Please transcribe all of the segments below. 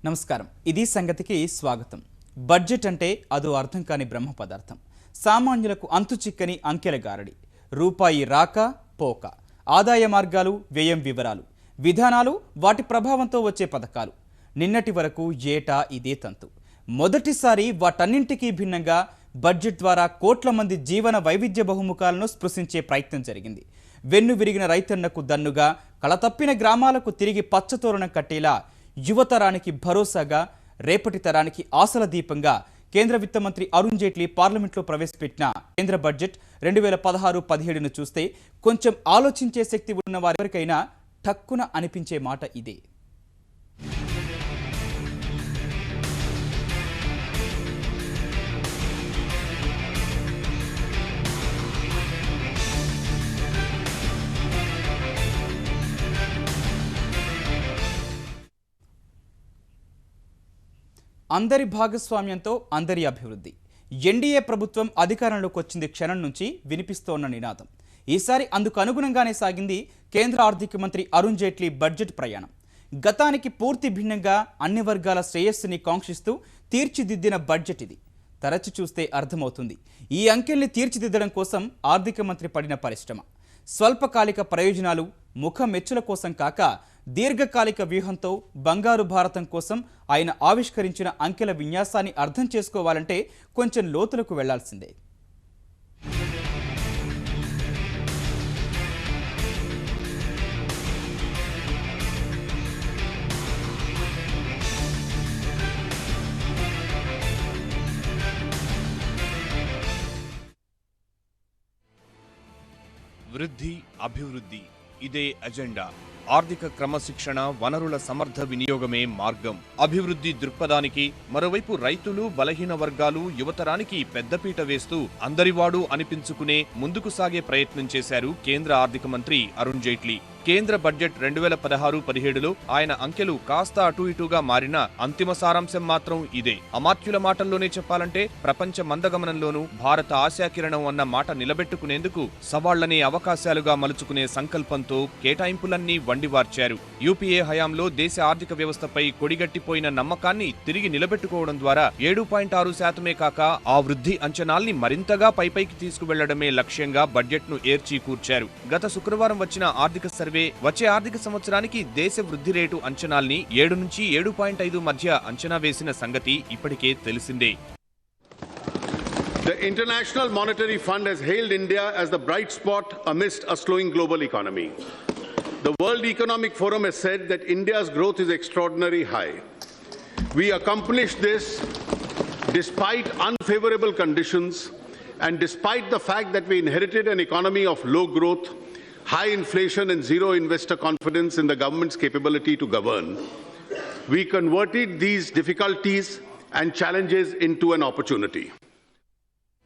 నమస్కారం ఇది సంగతికి స్వాగతం బడ్జెట్ అంటే అదో అర్థం కాని బ్రహ్మ పదార్థం సామాన్యులకు అంతు చిక్కని అంకెల గారడి రూపాయి రాక పోక ఆదాయ మార్గాలు వ్యయం వివరాలు విధానాలు వాటి ప్రభావంతో వచ్చే పథకాలు నిన్నటి వరకు ఏటా ఇదే తంతు మొదటిసారి వాటన్నింటికీ భిన్నంగా బడ్జెట్ ద్వారా కోట్ల మంది జీవన వైవిధ్య బహుముఖాలను స్పృశించే ప్రయత్నం జరిగింది వెన్ను విరిగిన రైతన్నకు దన్నుగా కళతప్పిన గ్రామాలకు తిరిగి పచ్చతోరణం కట్టేలా యువతరానికి భరోసాగా రేపటి తరానికి ఆశల దీపంగా కేంద్ర విత్త మంత్రి అరుణ్ జైట్లీ పార్లమెంట్లో ప్రవేశపెట్టిన కేంద్ర బడ్జెట్ 2016-17ను చూస్తే కొంచెం ఆలోచించే శక్తి ఉన్న వారెవరికైనా ఠక్కున అనిపించే మాట ఇదే. అందరి భాగస్వామ్యంతో అందరి అభివృద్ధి ఎన్డీఏ ప్రభుత్వం అధికారంలోకి వచ్చింది క్షణం నుంచి వినిపిస్తోన్న నినాదం. ఈసారి అందుకు అనుగుణంగానే సాగింది కేంద్ర ఆర్థిక మంత్రి అరుణ్ జైట్లీ బడ్జెట్ ప్రయాణం. గతానికి పూర్తి భిన్నంగా అన్ని వర్గాల శ్రేయస్సుని కాంక్షిస్తూ తీర్చిదిద్దిన బడ్జెట్ ఇది. తరచి చూస్తే అర్థమవుతుంది ఈ అంకెల్ని తీర్చిదిద్దడం కోసం ఆర్థిక మంత్రి పడిన పరిశ్రమ. స్వల్పకాలిక ప్రయోజనాలు ముఖ మెచ్చుల కోసం కాక దీర్ఘకాలిక వ్యూహంతో బంగారు భారతం కోసం ఆయన ఆవిష్కరించిన అంకెల విన్యాసాన్ని అర్థం చేసుకోవాలంటే కొంచెం లోతులకు వెళ్లాల్సిందే. వృద్ధి అభివృద్ధి ఇదే అజెండా. ఆర్థిక క్రమశిక్షణ వనరుల సమర్థ వినియోగమే మార్గం. అభివృద్ధి దృక్పథానికి మరోవైపు రైతులు బలహీన వర్గాలు యువతరానికి పెద్దపీట వేస్తూ అందరివాడు అనిపించుకునే ముందుకు సాగే ప్రయత్నం చేశారు కేంద్ర ఆర్థిక మంత్రి అరుణ్ జైట్లీ. కేంద్ర బడ్జెట్ 2016-17లో ఆయన అంకెలు కాస్త అటు ఇటుగా మారినా అంతిమ సారాంశం మాత్రం ఇదే. అమాత్యుల మాటల్లోనే చెప్పాలంటే ప్రపంచ మందగమనంలోనూ భారత ఆశాకిరణం అన్న మాట నిలబెట్టుకునేందుకు సవాళ్లనే అవకాశాలుగా మలుచుకునే సంకల్పంతో కేటాయింపులన్నీ వండివార్చారు. యూపీఏ హయాంలో దేశ ఆర్థిక వ్యవస్థపై కొడిగట్టిపోయిన నమ్మకాన్ని తిరిగి నిలబెట్టుకోవడం ద్వారా 7.6% కాక ఆ వృద్ధి అంచనాల్ని మరింతగా పైపైకి తీసుకువెళ్లడమే లక్ష్యంగా బడ్జెట్ను ఏర్చీ కూర్చారు. గత శుక్రవారం వచ్చిన ఆర్థిక సర్వే వచ్చే ఆర్థిక సంవత్సరానికి దేశ వృద్ధి రేటు అంచనాల్ని 7 నుంచి 7.5 మధ్య అంచనా వేసిన సంగతి ఇప్పటికే తెలిసిందే. The International Monetary Fund has hailed India as the bright spot amidst a slowing global economy. The World Economic Forum has said that India's growth is extraordinarily high. We accomplished this despite unfavorable conditions and despite the fact that we inherited an economy of low growth, high inflation and zero investor confidence in the government's capability to govern. We converted these difficulties and challenges into an opportunity.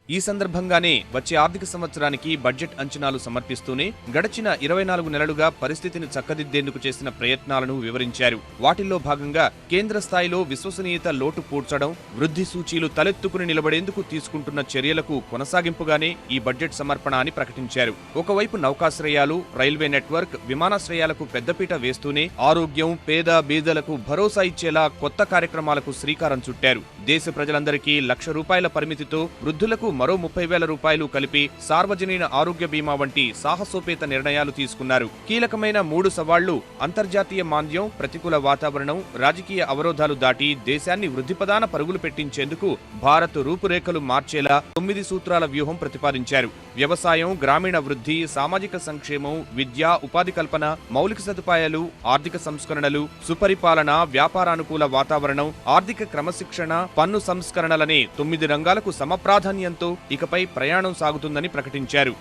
ఈ సందర్భంగానే వచ్చే ఆర్థిక సంవత్సరానికి budget అంచనాలు సమర్పిస్తూనే గడిచిన 24 నెలలుగా పరిస్థితిని చక్కదిద్దేందుకు చేసిన ప్రయత్నాలను వివరించారు. వాటిల్లో భాగంగా కేంద్ర స్థాయిలో విశ్వసనీయత లోటు పూడ్చడం, వృద్ధి సూచీలు తలెత్తుకుని నిలబడేందుకు తీసుకుంటున్న చర్యలకు కొనసాగింపుగానే ఈ బడ్జెట్ సమర్పణ అని ప్రకటించారు. ఒకవైపు నౌకాశ్రయాలు, రైల్వే నెట్వర్క్, విమానాశ్రయాలకు పెద్దపీట వేస్తూనే ఆరోగ్యం, పేద బీదలకు భరోసా ఇచ్చేలా కొత్త కార్యక్రమాలకు శ్రీకారం చుట్టారు. దేశ ప్రజలందరికీ ₹1,00,000 పరిమితితో వృద్ధులకు మరో 30,000 రూపాయలు కలిపి సార్వజనీన ఆరోగ్య బీమా వంటి సాహసోపేత నిర్ణయాలు తీసుకున్నారు. కీలకమైన 3 సవాళ్లు అంతర్జాతీయ మాంద్యం, ప్రతికూల వాతావరణం, రాజకీయ అవరోధాలు దాటి దేశాన్ని వృద్ధిపదాన పరుగులు పెట్టించేందుకు భారత్ రూపురేఖలు మార్చేలా 9 సూత్రాల వ్యూహం ప్రతిపాదించారు. వ్యవసాయం, గ్రామీణ వృద్ధి, సామాజిక సంక్షేమం, విద్య, ఉపాధి కల్పన, మౌలిక సదుపాయాలు, ఆర్థిక సంస్కరణలు, సుపరిపాలన, వ్యాపారానుకూల వాతావరణం, ఆర్థిక క్రమశిక్షణ, పన్ను సంస్కరణలనే 9 రంగాలకు సమప్రాధాన్యంతో ఇకపై ప్రయాణం సాగుతుందని ప్రకటించారు.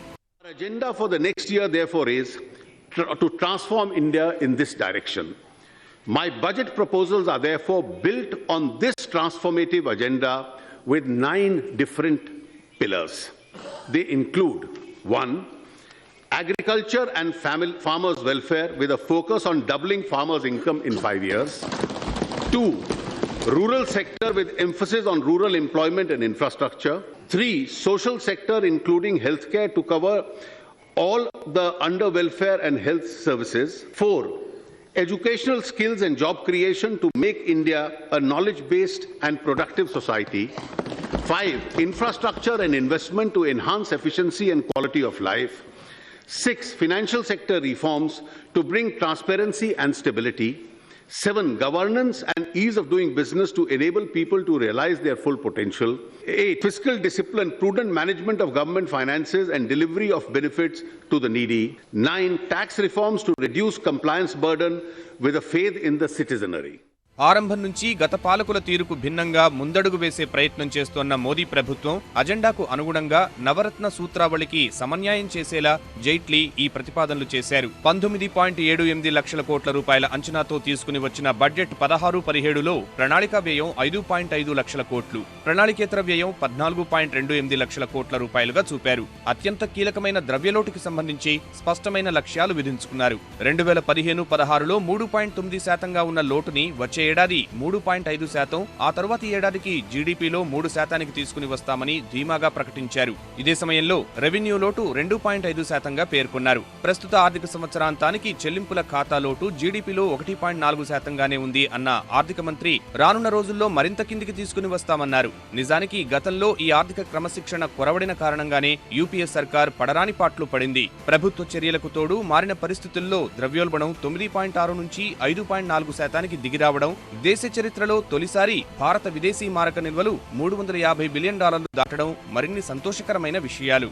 Our agenda for the next year therefore is to transform India in this direction. My budget proposals are therefore built on this transformative agenda with 9 different pillars. They include 1. Agriculture and farmers' welfare with a focus on doubling farmers' income in 5 years. 2. Rural sector with emphasis on rural employment and infrastructure. 3. Social sector including healthcare to cover all the under welfare and health services. 4. educational skills and job creation to make India a knowledge-based and productive society. 5. Infrastructure and investment to enhance efficiency and quality of life. 6. Financial sector reforms to bring transparency and stability. 7. Governance and ease of doing business to enable people to realize their full potential. 8. Fiscal discipline, prudent management of government finances and delivery of benefits to the needy. 9. Tax reforms to reduce compliance burden with a faith in the citizenry. ఆరంభం నుంచి గత పాలకుల తీరుకు భిన్నంగా ముందడుగు వేసే ప్రయత్నం చేస్తోన్న మోదీ ప్రభుత్వం అజెండాకు అనుగుణంగా నవరత్న సూత్రావళికి సమన్యాయం చేసేలా జైట్లీ ఈ ప్రతిపాదనలు చేశారు. 19.78 లక్షల కోట్ల రూపాయల అంచనాతో తీసుకుని వచ్చిన బడ్జెట్ 16-17లో ప్రణాళికా వ్యయం 5.5 లక్షల కోట్లు, ప్రణాళికేతర వ్యయం 14.28 లక్షల కోట్ల రూపాయలుగా చూపారు. అత్యంత కీలకమైన ద్రవ్యలోటుకి సంబంధించి స్పష్టమైన లక్ష్యాలు విధించుకున్నారు. 2015-16లో 3.9% ఉన్న లోటుని వచ్చే ఏడాది 3.5%, ఆ తరువాతి ఏడాదికి జీడీపీలో 3% తీసుకుని వస్తామని ధీమాగా ప్రకటించారు. ఇదే సమయంలో రెవెన్యూ లోటు 2.5%గా పేర్కొన్నారు. ప్రస్తుత ఆర్థిక సంవత్సరాంతానికి చెల్లింపుల ఖాతా లోటు జీడీపీలో 1.4%గానే ఉంది అన్న ఆర్థిక మంత్రి రానున్న రోజుల్లో మరింత కిందికి తీసుకుని వస్తామన్నారు. నిజానికి గతంలో ఈ ఆర్థిక క్రమశిక్షణ కొరవడిన కారణంగానే యూపీఏ సర్కార్ పడరాని పాట్లు పడింది. ప్రభుత్వ చర్యలకు తోడు మారిన పరిస్థితుల్లో ద్రవ్యోల్బణం 9.6 నుంచి 5.4%కి దిగిరావడం దేశ చరిత్రలో తొలిసారి భారత విదేశీ మారక నిల్వలు $350 బిలియన్ దాటడం మరిన్ని సంతోషకరమైన విషయాలు.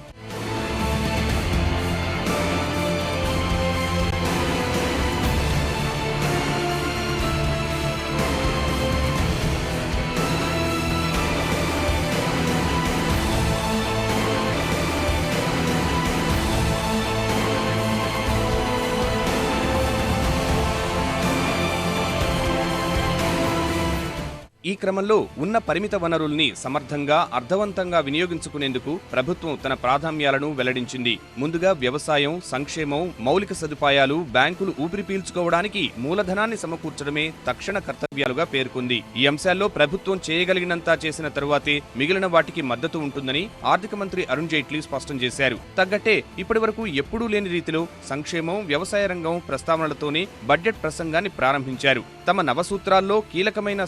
ఈ క్రమంలో ఉన్న పరిమిత వనరుల్ని సమర్థంగా అర్థవంతంగా వినియోగించుకునేందుకు ప్రభుత్వం తన ప్రాధాన్యాలను వెల్లడించింది. ముందుగా వ్యవసాయం, సంక్షేమం, మౌలిక సదుపాయాలు, బ్యాంకులు ఊపిరి పీల్చుకోవడానికి మూలధనాన్ని సమకూర్చడమే తక్షణ కర్తవ్యాలుగా పేర్కొంది. ఈ అంశాల్లో ప్రభుత్వం చేయగలిగినంతా చేసిన తరువాతే మిగిలిన వాటికి మద్దతు ఉంటుందని ఆర్థిక మంత్రి అరుణ్ జైట్లీ స్పష్టం చేశారు. తగ్గట్టే ఇప్పటివరకు ఎప్పుడూ లేని రీతిలో సంక్షేమం, వ్యవసాయ రంగం ప్రస్తావనలతోనే బడ్జెట్ ప్రసంగాన్ని ప్రారంభించారు. తమ నవసూత్రాల్లో కీలకమైన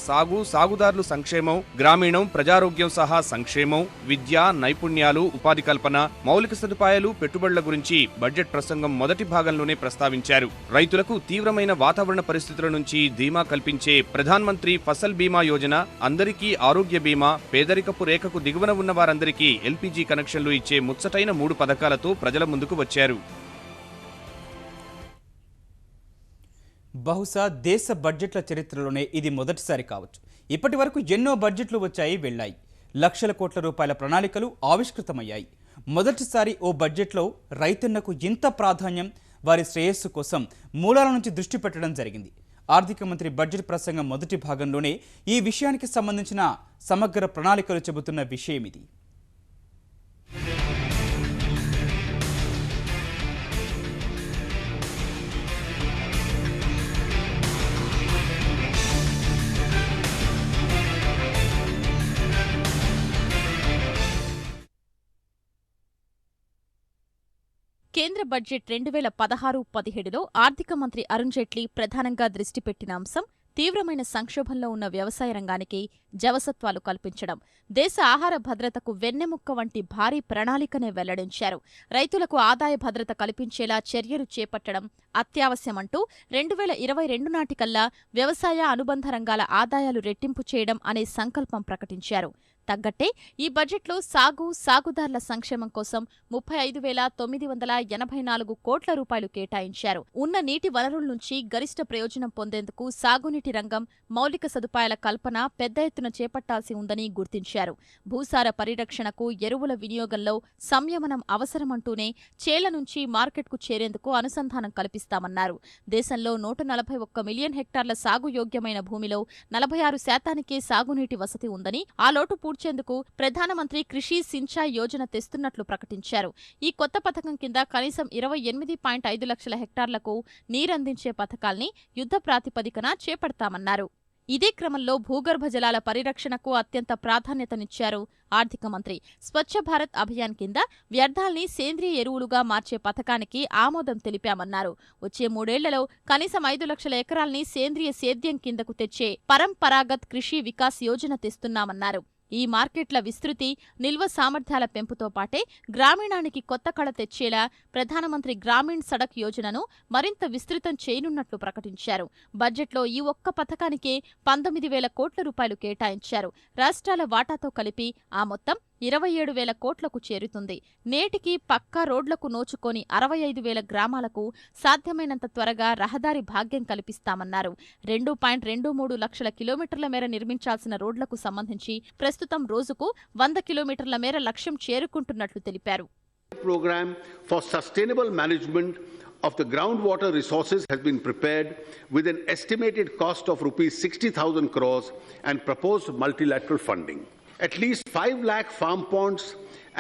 సాగుదారులు సంక్షేమం, గ్రామీణం, ప్రజారోగ్యం సహా సంక్షేమం, విద్య, నైపుణ్యాలు, ఉపాధి కల్పన, మౌలిక సదుపాయాలు, పెట్టుబడుల గురించి బడ్జెట్ ప్రసంగం మొదటి భాగంలోనే ప్రస్తావించారు. రైతులకు తీవ్రమైన వాతావరణ పరిస్థితుల నుంచి ధీమా కల్పించే ప్రధాన్ మంత్రి ఫసల్ బీమా యోజన, అందరికీ ఆరోగ్య బీమా, పేదరికపు రేఖకు దిగువన ఉన్న వారందరికీ ఎల్పీజీ కనెక్షన్లు ఇచ్చే ముచ్చటైన 3 పథకాలతో ప్రజల ముందుకు వచ్చారు. బహుశా దేశ బడ్జెట్ల చరిత్రలోనే ఇది మొదటిసారి కావచ్చు. ఇప్పటి వరకు ఎన్నో బడ్జెట్లు వచ్చాయి, వెళ్ళాయి. లక్షల కోట్ల రూపాయల ప్రణాళికలు ఆవిష్కృతమయ్యాయి. మొదటిసారి ఓ బడ్జెట్లో రైతన్నకు ఇంత ప్రాధాన్యం, వారి శ్రేయస్సు కోసం మూలాల నుంచి దృష్టి పెట్టడం జరిగింది. ఆర్థిక మంత్రి బడ్జెట్ ప్రసంగం మొదటి భాగంలోనే ఈ విషయానికి సంబంధించిన సమగ్ర ప్రణాళికలు చెబుతున్న విషయం ఇది. కేంద్ర బడ్జెట్ 2016-17లో ఆర్థిక మంత్రి అరుణ్ జైట్లీ ప్రధానంగా దృష్టి పెట్టిన అంశం తీవ్రమైన సంక్షోభంలో ఉన్న వ్యవసాయ రంగానికి జవసత్వాలు కల్పించడం, దేశ ఆహార భద్రతకు వెన్నెముక్క వంటి భారీ ప్రణాళికనే వెల్లడించారు. రైతులకు ఆదాయ భద్రత కల్పించేలా చర్యలు చేపట్టడం అత్యావశ్యమంటూ 2022 నాటికల్లా వ్యవసాయ అనుబంధ రంగాల ఆదాయాలు రెట్టింపు చేయడం అనే సంకల్పం ప్రకటించారు. తగ్గట్టే ఈ బడ్జెట్లో సాగుదారుల సంక్షేమం కోసం 35,984 కోట్ల రూపాయలు కేటాయించారు. ఉన్న నీటి వనరుల నుంచి గరిష్ట ప్రయోజనం పొందేందుకు సాగునీటి రంగం, మౌలిక సదుపాయాల కల్పన పెద్ద ఎత్తున చేపట్టాల్సి ఉందని గుర్తించారు. భూసార పరిరక్షణకు, ఎరువుల వినియోగంలో సంయమనం అవసరమంటూనే చేళ్ల నుంచి మార్కెట్కు చేరేందుకు అనుసంధానం కల్పిస్తామన్నారు. దేశంలో 141 మిలియన్ హెక్టార్ల సాగు యోగ్యమైన భూమిలో 46%కే సాగునీటి వసతి ఉందని, ఆ లోటు పూడ్చేందుకు ప్రధానమంత్రి కృషి సించాయ్ యోజన తెస్తున్నట్లు ప్రకటించారు. ఈ కొత్త పథకం కింద కనీసం 28.5 లక్షల హెక్టార్లకు నీరందించే పథకాల్ని యుద్ధ ప్రాతిపదికన చేపడతామన్నారు. ఇదే క్రమంలో భూగర్భ జలాల పరిరక్షణకు అత్యంత ప్రాధాన్యతనిచ్చారు ఆర్థిక మంత్రి. స్వచ్ఛ భారత్ అభియాన్ కింద వ్యర్థాల్ని సేంద్రియ ఎరువులుగా మార్చే పథకానికి ఆమోదం తెలిపామన్నారు. వచ్చే 3 ఏళ్లలో కనీసం 5 లక్షల ఎకరాల్ని సేంద్రియ సేద్యం కిందకు తెచ్చే పరంపరాగత్ కృషి వికాస్ యోజన తెస్తున్నామన్నారు. ఈ మార్కెట్ల విస్తృతి, నిల్వ సామర్థ్యాల పెంపుతో పాటే గ్రామీణానికి కొత్త కళ తెచ్చేలా ప్రధానమంత్రి గ్రామీణ్ సడక్ యోజనను మరింత విస్తృతం చేయనున్నట్లు ప్రకటించారు. బడ్జెట్లో ఈ ఒక్క పథకానికే 19,000 కోట్ల రూపాయలు కేటాయించారు. రాష్ట్రాల వాటాతో కలిపి ఆ మొత్తం 27,000 కోట్లకు చేరుతుంది. నేటికి పక్కా రోడ్లకు నోచుకొని 65,000 గ్రామాలకు సాధ్యమైనంత త్వరగా రహదారి భాగ్యం కల్పిస్తామన్నారు. 2.23 లక్షల కిలోమీటర్ల మేర నిర్మించాల్సిన రోడ్లకు సంబంధించి ప్రస్తుతం రోజుకు 100 కిలోమీటర్ల మేర లక్ష్యం చేరుకుంటున్నట్లు తెలిపారు. Program for sustainable management of the groundwater resources has been prepared with an estimated cost of rupees 60,000 crores and proposed multilateral funding. At least 5 lakh farm ponds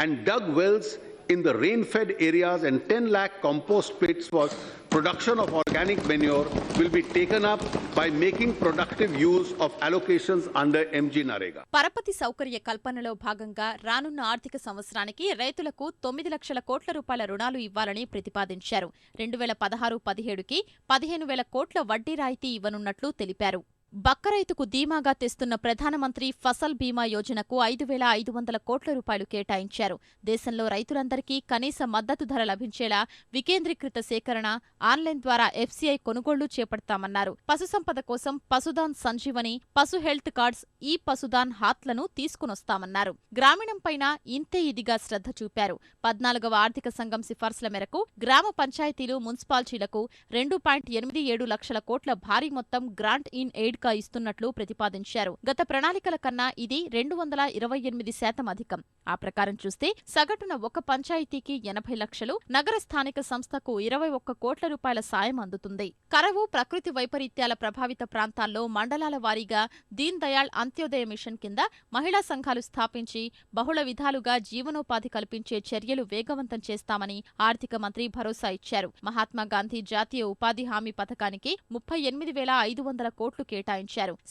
and dug wells in the rain-fed areas and 10 lakh compost pits for production of organic manure will be taken up by making productive use of allocations under MG Narega. పరపతి సౌకర్య కల్పనలో భాగంగా రానున్న ఆర్థిక సంవత్సరానికి రైతులకు 9 లక్షల కోట్ల రూపాయల రుణాలు ఇవ్వాలని ప్రతిపాదించారు. 2016-17కి 15,000 కోట్ల వడ్డీ రాయితీ ఇవ్వనున్నట్లు తెలిపారు. బక్క రైతుకు ధీమాగా తెస్తున్న ప్రధానమంత్రి ఫసల్ బీమా యోజనకు 5,500 కోట్ల రూపాయలు కేటాయించారు. దేశంలో రైతులందరికీ కనీస మద్దతు ధర లభించేలా వికేంద్రీకృత సేకరణ, ఆన్లైన్ ద్వారా FCI కొనుగోళ్లు చేపడతామన్నారు. పశుసంపద కోసం పశుదాన్ సంజీవని, పశు హెల్త్ కార్డ్స్, ఈ పశుదాన్ హాత్లను తీసుకునొస్తామన్నారు. గ్రామీణంపైన ఇంతే ఇదిగా శ్రద్ధ చూపారు. 14వ ఆర్థిక సంఘం సిఫార్సుల మేరకు గ్రామ పంచాయతీలు, మున్సిపాలిటీలకు 2.87 లక్షల కోట్ల భారీ మొత్తం గ్రాంట్ ఇన్ ఎయిడ్ ఇస్తున్నట్లు ప్రతిపాదించారు. గత ప్రణాళికల కన్నా ఇది 228% అధికం. ఆ ప్రకారం చూస్తే సగటున ఒక పంచాయతీకి 80 లక్షలు, నగర స్థానిక సంస్థకు 21 కోట్ల రూపాయల సాయం అందుతుంది. కరవు, ప్రకృతి వైపరీత్యాల ప్రభావిత ప్రాంతాల్లో మండలాల వారీగా దీన్ దయాళ్ అంత్యోదయ మిషన్ కింద మహిళా సంఘాలు స్థాపించి బహుళ విధాలుగా జీవనోపాధి కల్పించే చర్యలు వేగవంతం చేస్తామని ఆర్థిక మంత్రి భరోసా ఇచ్చారు. మహాత్మాగాంధీ జాతీయ ఉపాధి హామీ పథకానికి 38,500 కోట్లు కేటాయించారు.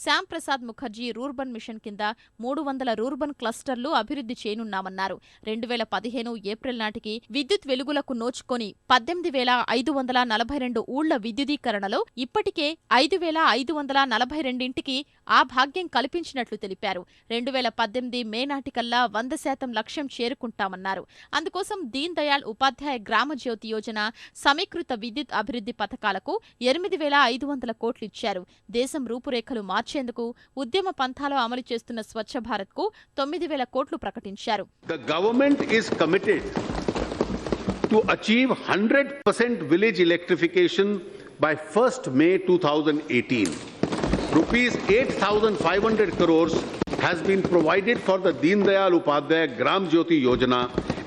శ్యామ్ ప్రసాద్ ముఖర్జీ రూర్బన్ మిషన్ కింద 300 రూర్బన్ క్లస్టర్లు అభివృద్ధి చేయనున్నామన్నారు. 2015 ఏప్రిల్ నాటికి విద్యుత్ వెలుగులకు నోచుకొని 18,542 ఊళ్ల విద్యుదీకరణలో ఇప్పటికే 5,542 ఇంటికి ఆ భాగ్యం కల్పించినట్లు తెలిపారు. 2018 మే నాటికల్లా 100% లక్ష్యం చేరుకుంటామన్నారు. అందుకోసం దీన్ దయాళ్ ఉపాధ్యాయ గ్రామ జ్యోతి యోజన, సమీకృత విద్యుత్ అభివృద్ధి పథకాలకు 8,500 కోట్లు ఇచ్చారు. దేశం రూపురేఖలు మార్చేందుకు ఉద్యమ పంథాలో అమలు చేస్తున్న స్వచ్ఛ భారత్ కు 9,000 కోట్లు ప్రకటించారు. The government is committed to achieve 100% village electrification by 1st May 2018. Rupees 8,500 crores has been provided for the Deen Dayal Upadhyaya Gram Jyoti Yojana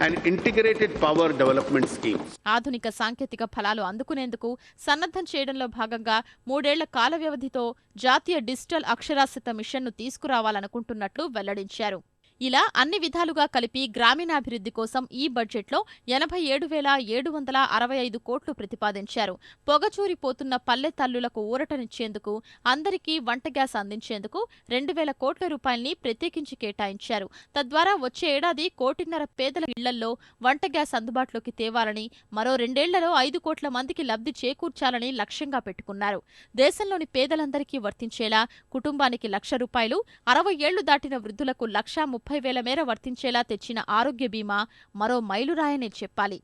and integrated power development schemes. ఆధునిక సాంకేతిక ఫలాలు అందుకునేందుకు సన్నద్ధం చేయడంలో భాగంగా 3 ఏళ్ల కాల వ్యవధితో జాతీయ డిజిటల్ అక్షరాస్యత మిషన్ను తీసుకురావాలనుకుంటున్నట్లు వెల్లడించారు. ఇలా అన్ని విధాలుగా కలిపి గ్రామీణాభివృద్ధి కోసం ఈ బడ్జెట్లో 87,765 కోట్లు ప్రతిపాదించారు. పొగచూరిపోతున్న పల్లె తల్లులకు ఊరటనిచ్చేందుకు, అందరికీ వంట గ్యాస్ అందించేందుకు 2,000 కోట్ల రూపాయల్ని ప్రత్యేకించి కేటాయించారు. తద్వారా వచ్చే ఏడాది 1.5 కోటి పేదల ఇళ్లల్లో వంట గ్యాస్ అందుబాటులోకి తేవాలని, మరో 2 ఏళ్లలో 5 కోట్ల మందికి లబ్ధి చేకూర్చాలని లక్ష్యంగా పెట్టుకున్నారు. దేశంలోని పేదలందరికీ వర్తించేలా కుటుంబానికి 1,00,000 రూపాయలు, 60 ఏళ్లు దాటిన వృద్ధులకు 1,30,000 మేర వర్తించేలా తెచ్చిన ఆరోగ్య బీమా మరో మైలురాయనే చెప్పాలి.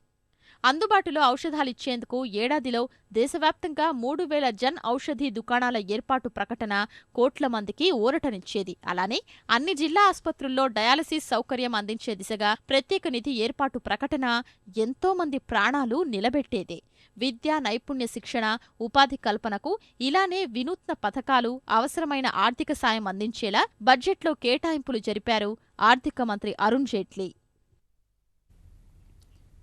అందుబాటులో ఔషధాలిచ్చేందుకు ఏడాదిలో దేశవ్యాప్తంగా 3,000 జన్ ఔషధీ దుకాణాల ఏర్పాటు ప్రకటన కోట్ల మందికి ఊరటనిచ్చేది. అలానే అన్ని జిల్లా ఆసుపత్రుల్లో డయాలసిస్ సౌకర్యం అందించే దిశగా ప్రత్యేక నిధి ఏర్పాటు ప్రకటన ఎంతో మంది ప్రాణాలు నిలబెట్టేదే. విద్య, నైపుణ్య శిక్షణ, ఉపాధి కల్పనకు ఇలానే వినూత్న పథకాలు, అవసరమైన ఆర్థిక సాయం అందించేలా బడ్జెట్లో కేటాయింపులు జరిపారు ఆర్థిక మంత్రి అరుణ్ జైట్లీ.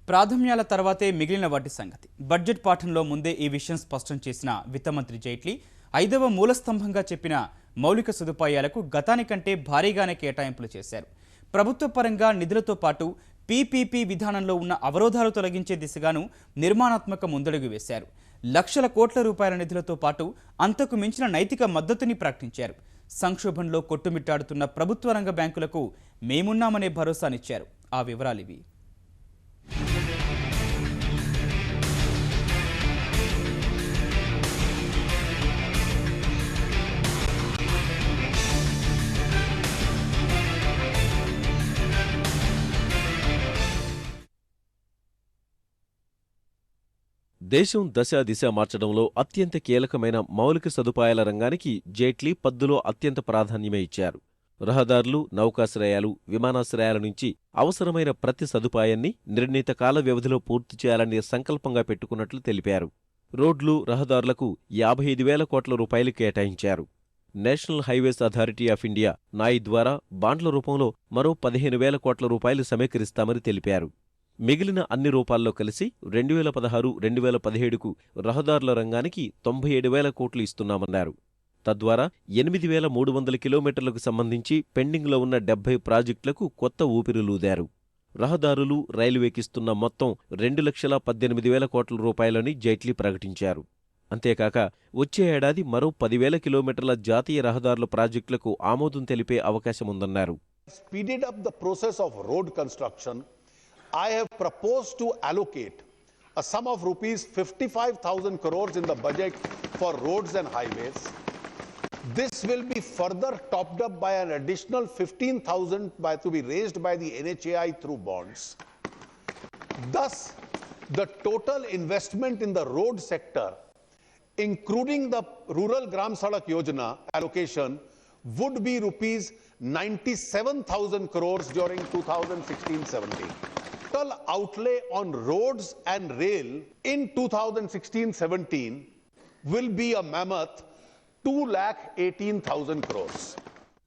ప్రాధాన్యాల తర్వాతే మిగిలిన వాటి సంగతి. బడ్జెట్ పాఠంలో ముందే ఈ విషయం స్పష్టం చేసిన విత్తమంత్రి జైట్లీ 5వ మూలస్తంభంగా చెప్పిన మౌలిక సదుపాయాలకు గతానికంటే భారీగానే కేటాయింపులు చేశారు. ప్రభుత్వ పరంగా నిధులతో పాటు పీపీపీ విధానంలో ఉన్న అవరోధాలు తొలగించే దిశగాను నిర్మాణాత్మక ముందడుగు వేశారు. లక్షల కోట్ల రూపాయల నిధులతో పాటు అంతకు మించిన నైతిక మద్దతుని ప్రకటించారు. సంక్షోభంలో కొట్టుమిట్టాడుతున్న ప్రభుత్వ రంగ బ్యాంకులకు మేమున్నామనే భరోసానిచ్చారు. ఆ వివరాలివి. దేశం దశ మార్చడంలో అత్యంత కీలకమైన మౌలిక సదుపాయాల రంగానికి జైట్లీ పద్దులో అత్యంత ప్రాధాన్యమే ఇచ్చారు. రహదారులు, నౌకాశ్రయాలు, విమానాశ్రయాల నుంచి అవసరమైన ప్రతి సదుపాయాన్ని నిర్ణీత కాల వ్యవధిలో పూర్తి చేయాలనే సంకల్పంగా పెట్టుకున్నట్లు తెలిపారు. రోడ్లు, రహదారులకు 55,000 కోట్ల రూపాయలు కేటాయించారు. National Highways Authority of India NHAI ద్వారా బాండ్ల రూపంలో మరో 15,000 కోట్ల రూపాయలు సమీకరిస్తామని తెలిపారు. మిగిలిన అన్ని రూపాల్లో కలిసి 2016-2017కు రహదారుల రంగానికి 97,000 కోట్లు ఇస్తున్నామన్నారు. తద్వారా 8,300 కిలోమీటర్లకు సంబంధించి పెండింగ్లో ఉన్న 70 ప్రాజెక్టులకు కొత్త ఊపిరులూదారు. రహదారులు, రైల్వేకిస్తున్న మొత్తం 2,18,000 కోట్ల రూపాయలని జైట్లీ ప్రకటించారు. అంతేకాక వచ్చే ఏడాది మరో 10,000 కిలోమీటర్ల జాతీయ రహదారుల ప్రాజెక్టులకు ఆమోదం తెలిపే అవకాశముందన్నారు. Speeded up the process of road construction. I have proposed to allocate a sum of rupees 55,000 crores in the budget for roads and highways. This will be further topped up by an additional 15,000 to be raised by the NHAI through bonds. Thus, the total investment in the road sector, including the Rural Gram Sadak Yojana allocation, would be rupees 97,000 crores during 2016-17. Total outlay on roads and rail in 2016-17 will be a mammoth 2,18,000 crores.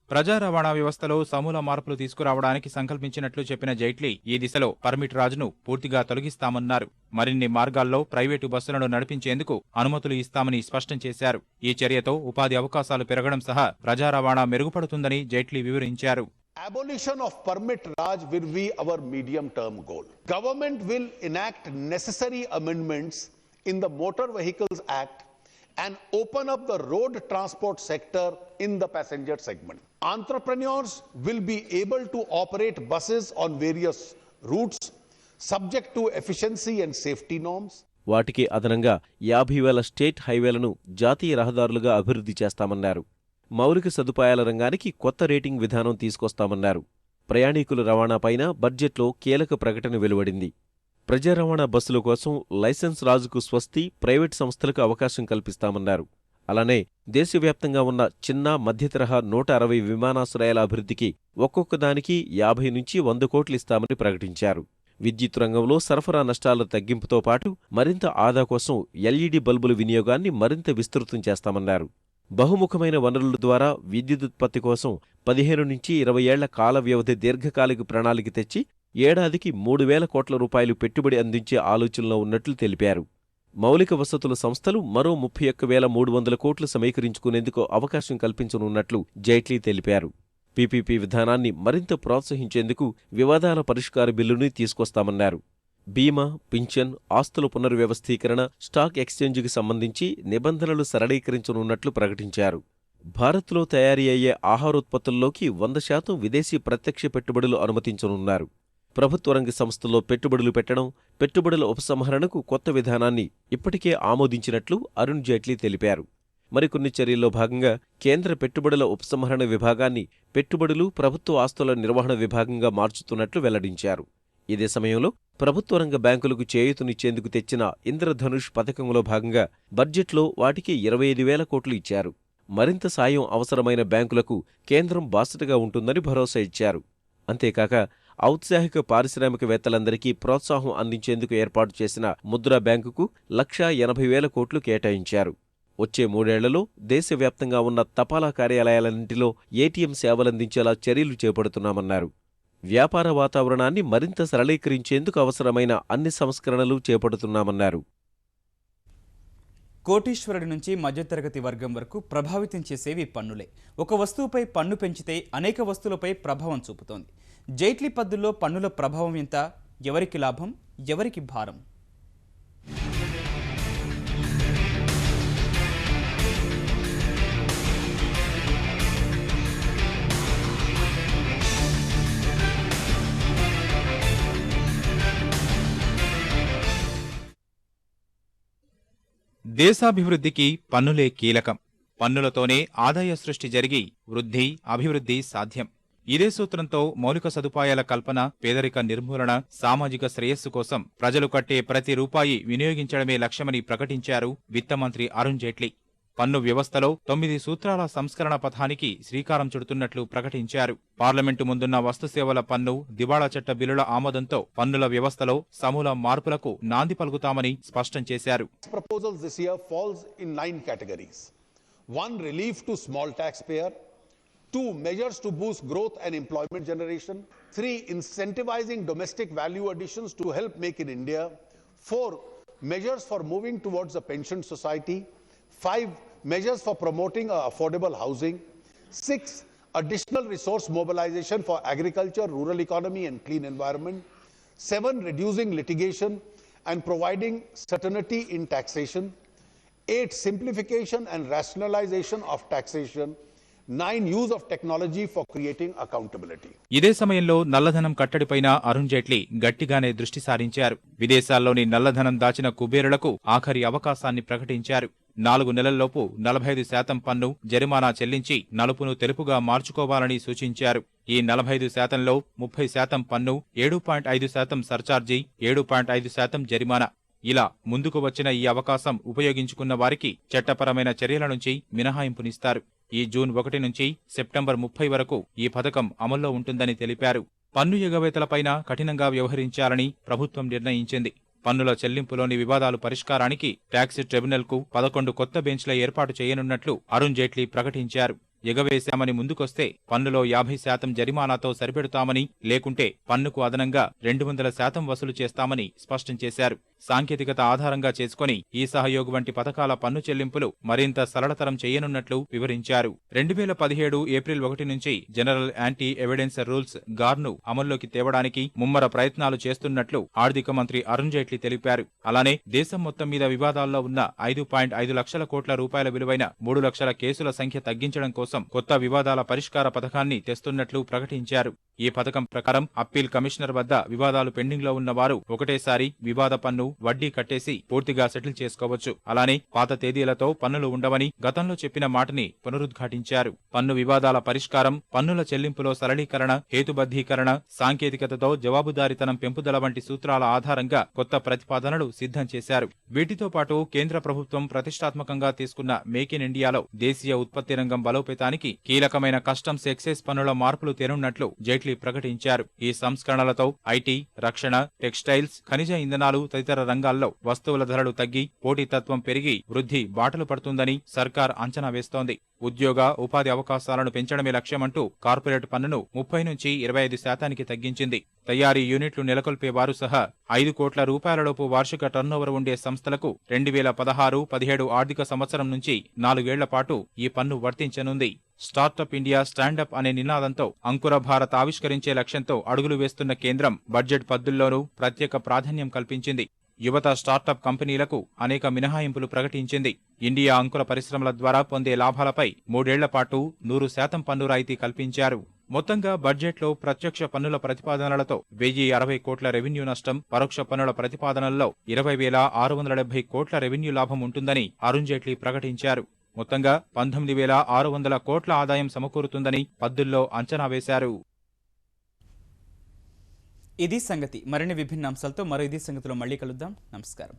ప్రజా రవాణా వ్యవస్థలో సమూల మార్పులు తీసుకురావడానికి సంకల్పించినట్లు చెప్పిన జైట్లీ ఈ దిశలో permit రాజును పూర్తిగా తొలగిస్తామన్నారు. మరిన్ని మార్గాల్లో ప్రైవేటు బస్సులను నడిపించేందుకు అనుమతులు ఇస్తామని స్పష్టం చేశారు. ఈ చర్యతో ఉపాధి అవకాశాలు పెరగడం సహా ప్రజా రవాణా మెరుగుపడుతుందని జైట్లీ వివరించారు. Abolition of permit raj will be our medium term goal. Government will enact necessary amendments in the Motor Vehicles Act and open up the road transport sector in the passenger segment. Entrepreneurs will be able to operate buses on various routes subject to efficiency and safety norms. వాటికి అదనంగా 50,000 state హైవేలను జాతీయ రహదారులుగా అభివృద్ధి చేస్తామన్నారు. మౌలిక సదుపాయాల రంగానికి కొత్త rating విధానం తీసుకొస్తామన్నారు. ప్రయాణికుల రవాణాపైన బడ్జెట్లో కీలక ప్రకటన వెలువడింది. ప్రజా రవాణా బస్సుల కోసం లైసెన్స్ రాజుకు స్వస్తి, ప్రైవేట్ సంస్థలకు అవకాశం కల్పిస్తామన్నారు. అలానే దేశవ్యాప్తంగా ఉన్న చిన్న, మధ్యతరహా 160 విమానాశ్రయాల అభివృద్ధికి ఒక్కొక్కదానికి 50 నుంచి 100 కోట్లు ఇస్తామని ప్రకటించారు. విద్యుత్ రంగంలో సరఫరా నష్టాల తగ్గింపుతో పాటు మరింత ఆదా కోసం ఎల్ఈడీ బల్బుల వినియోగాన్ని మరింత విస్తృతం చేస్తామన్నారు. బహుముఖమైన వనరుల ద్వారా విద్యుదుత్పత్తి కోసం 15 నుంచి 20 ఏళ్ల కాల వ్యవధి దీర్ఘకాలిక ప్రణాళిక తెచ్చి ఏడాదికి 3,000 కోట్ల రూపాయలు పెట్టుబడి అందించే ఆలోచనలో ఉన్నట్లు తెలిపారు. మౌలిక వసతుల సంస్థలు మరో 31,300 కోట్లు సమీకరించుకునేందుకు అవకాశం కల్పించనున్నట్లు జైట్లీ తెలిపారు. పీపీపీ విధానాన్ని మరింత ప్రోత్సహించేందుకు వివాదాల పరిష్కార బిల్లుని తీసుకొస్తామన్నారు. బీమా, పింఛన్, ఆస్తుల పునర్వ్యవస్థీకరణ, స్టాక్ ఎక్స్చేంజికి సంబంధించి నిబంధనలు సరళీకరించనున్నట్లు ప్రకటించారు. భారత్లో తయారీ అయ్యే ఆహారోత్పత్తుల్లోకి 100% విదేశీ ప్రత్యక్ష పెట్టుబడులు అనుమతించనున్నారు. ప్రభుత్వ రంగ సంస్థల్లో పెట్టుబడులు పెట్టడం, పెట్టుబడుల ఉపసంహరణకు కొత్త విధానాన్ని ఇప్పటికే ఆమోదించినట్లు అరుణ్ జైట్లీ తెలిపారు. మరికొన్ని చర్యల్లో భాగంగా కేంద్ర పెట్టుబడుల ఉపసంహరణ విభాగాన్ని పెట్టుబడులు, ప్రభుత్వ ఆస్తుల నిర్వహణ విభాగంగా మార్చుతున్నట్లు వెల్లడించారు. ఇదే సమయంలో ప్రభుత్వ రంగ బ్యాంకులకు చేయూతనిచ్చేందుకు తెచ్చిన ఇంద్రధనుష్ పథకంలో భాగంగా బడ్జెట్లో వాటికి 25,000 కోట్లు ఇచ్చారు. మరింత సాయం అవసరమైన బ్యాంకులకు కేంద్రం బాసటగా ఉంటుందని భరోసా ఇచ్చారు. అంతేకాక ఔత్సాహిక పారిశ్రామికవేత్తలందరికీ ప్రోత్సాహం అందించేందుకు ఏర్పాటు చేసిన ముద్రా బ్యాంకుకు 1,80,000 కోట్లు కేటాయించారు. వచ్చే 3 ఏళ్లలో దేశవ్యాప్తంగా ఉన్న తపాలా కార్యాలయాలన్నింటిలో ఏటీఎం సేవలందించేలా చర్యలు చేపడుతున్నామన్నారు. వ్యాపార వాతావరణాన్ని మరింత సరళీకరించేందుకు అవసరమైన అన్ని సంస్కరణలు చేపడుతున్నామన్నారు. కోటీశ్వరుడి నుంచి మధ్యతరగతి వర్గం వరకు ప్రభావితం చేసేవి పన్నులే. ఒక వస్తువుపై పన్ను పెంచితే అనేక వస్తువులపై ప్రభావం చూపుతోంది. జైట్లీ పద్దుల్లో పన్నుల ప్రభావం ఎంత? ఎవరికి లాభం, ఎవరికి భారం? దేశాభివృద్ధికి పన్నులే కీలకం. పన్నులతోనే ఆదాయ సృష్టి జరిగి వృద్ధి, అభివృద్ధి సాధ్యం. ఇదే సూత్రంతో మౌలిక సదుపాయాల కల్పన, పేదరిక నిర్మూలన, సామాజిక శ్రేయస్సు కోసం ప్రజలు కట్టే ప్రతి రూపాయి వినియోగించడమే లక్ష్యమని ప్రకటించారు విత్తమంత్రి అరుణ్ జైట్లీ. పన్ను వ్యవస్థలో 9 సూత్రాల సంస్కరణ పథానికి శ్రీకారం చుడుతున్నట్లు ప్రకటించారు. పార్లమెంటు ముందున్న వస్తుసేవల పన్ను, దివాళా చట్ట బిల్లుల ఆమోదంతో పన్నుల వ్యవస్థలో సమూల మార్పులకు నాంది పలుకుతామని స్పష్టం చేశారు. Proposals this year falls in 9 categories. 1. Relief to small taxpayer. 2. Measures to boost growth and employment generation. 3. Incentivizing domestic value additions to help make in India. 4. Measures for moving towards a pension society. 5. Measures for promoting affordable housing. 6. Additional resource mobilization for agriculture, rural economy and clean environment. 7. Reducing litigation and providing certainty in taxation. 8. Simplification and rationalization of taxation. 9. Use of technology for creating accountability. ఇదే సమయంలో నల్లధనం కట్టడిపైన అరుణ్ జైట్లీ గట్టిగానే దృష్టి సారించారు. విదేశాల్లోని నల్లధనం దాచిన కుబేరులకు ఆఖరి అవకాశాన్ని ప్రకటించారు. 4 నెలల్లోపు 45% పన్ను జరిమానా చెల్లించి నలుపును తెలుపుగా మార్చుకోవాలని సూచించారు. ఈ 45%లో 30% పన్ను, 7.5% సర్చార్జీ, 7.5% జరిమానా. ఇలా ముందుకు వచ్చిన ఈ అవకాశం ఉపయోగించుకున్న వారికి చట్టపరమైన చర్యల నుంచి మినహాయింపునిస్తారు. ఈ జూన్ 1 నుంచి సెప్టెంబర్ 30 వరకు ఈ పథకం అమల్లో ఉంటుందని తెలిపారు. పన్ను ఎగవేతలపైన కఠినంగా వ్యవహరించాలని ప్రభుత్వం నిర్ణయించింది. పన్నుల చెల్లింపులోని వివాదాలు పరిష్కారానికి ట్యాక్స్ ట్రిబ్యునల్కు 11 కొత్త బెంచ్ల ఏర్పాటు చేయనున్నట్లు అరుణ్ జైట్లీ ప్రకటించారు. ఎగవేశామని ముందుకొస్తే పన్నులో 50% జరిమానాతో సరిపెడతామని, లేకుంటే పన్నుకు అదనంగా 200% వసూలు చేస్తామని స్పష్టం చేశారు. సాంకేతికత ఆధారంగా చేసుకుని ఈ సహయోగ్ వంటి పథకాల పన్ను చెల్లింపులు మరింత సరళతరం చేయనున్నట్లు వివరించారు. 2017 ఏప్రిల్ 1 నుంచి జనరల్ యాంటీ ఎవిడెన్స్ రూల్స్ గార్ను అమల్లోకి తేవడానికి ముమ్మర ప్రయత్నాలు చేస్తున్నట్లు ఆర్థిక మంత్రి అరుణ్ జైట్లీ తెలిపారు. అలానే దేశం మొత్తం మీద వివాదాల్లో ఉన్న 5.5 లక్షల కోట్ల రూపాయల విలువైన 3 లక్షల కేసుల సంఖ్య తగ్గించడం కోసం కొత్త వివాదాల పరిష్కార పథకాన్ని తెస్తున్నట్లు ప్రకటించారు. ఈ పథకం ప్రకారం అప్పీల్ కమిషనర్ వద్ద వివాదాలు పెండింగ్ లో ఉన్న వారు ఒకటేసారి వివాద పన్ను, వడ్డీ కట్టేసి పూర్తిగా సెటిల్ చేసుకోవచ్చు. అలానే పాత తేదీలతో పన్నులు ఉండవని గతంలో చెప్పిన మాటని పునరుద్ఘాటించారు. పన్ను వివాదాల పరిష్కారం, పన్నుల చెల్లింపులో సరళీకరణ, హేతుబద్ధీకరణ, సాంకేతికతతో జవాబుదారీతనం పెంపుదల వంటి సూత్రాల ఆధారంగా కొత్త ప్రతిపాదనలు సిద్ధం చేశారు. వీటితో పాటు కేంద్ర ప్రభుత్వం ప్రతిష్టాత్మకంగా తీసుకున్న మేక్ ఇన్ ఇండియాలో దేశీయ ఉత్పత్తి రంగం బలోపేతానికి కీలకమైన కస్టమ్స్, ఎక్సైజ్ పన్నుల మార్పులు తేనున్నట్లు జైట్లీ ప్రకటించారు. ఈ సంస్కరణలతో ఐటీ, రక్షణ, టెక్స్టైల్స్, ఖనిజ ఇంధనాలు తదితర రంగాల్లో వస్తువుల ధరలు తగ్గి పోటీతత్వం పెరిగి వృద్ధి బాటలు పడుతుందని సర్కార్ అంచనా వేస్తోంది. ఉద్యోగ, ఉపాధి అవకాశాలను పెంచడమే లక్ష్యమంటూ కార్పొరేట్ పన్నును 30 నుంచి 25% తగ్గించింది. తయారీ యూనిట్లు నెలకొల్పేవారు సహా 5 కోట్ల రూపాయలలోపు వార్షిక టర్నోవర్ ఉండే సంస్థలకు 2016-17 ఆర్థిక సంవత్సరం నుంచి 4 ఏళ్ల పాటు ఈ పన్ను వర్తించనుంది. స్టార్టప్ ఇండియా స్టాండప్ అనే నినాదంతో అంకుర భారత్ ఆవిష్కరించే లక్ష్యంతో అడుగులు వేస్తున్న కేంద్రం బడ్జెట్ పద్దుల్లోనూ ప్రత్యేక ప్రాధాన్యం కల్పించింది. యువత స్టార్టప్ కంపెనీలకు అనేక మినహాయింపులు ప్రకటించింది. ఇండియా అంకుర పరిశ్రమల ద్వారా పొందే లాభాలపై 3 ఏళ్ల పాటు 100% పన్ను రాయితీ కల్పించారు. మొత్తంగా బడ్జెట్లో ప్రత్యక్ష పన్నుల ప్రతిపాదనలతో 1060 కోట్ల రెవెన్యూ నష్టం, పరోక్ష పన్నుల ప్రతిపాదనల్లో 20,670 కోట్ల రెవెన్యూ లాభం ఉంటుందని అరుణ్ జైట్లీ ప్రకటించారు. మొత్తంగా 19,600 కోట్ల ఆదాయం సమకూరుతుందని పద్దుల్లో అంచనా వేశారు. ఇది సంగతి. మరిన్ని విభిన్న అంశాలతో మరో ఇది సంగతిలో మళ్ళీ కలుద్దాం. నమస్కారం.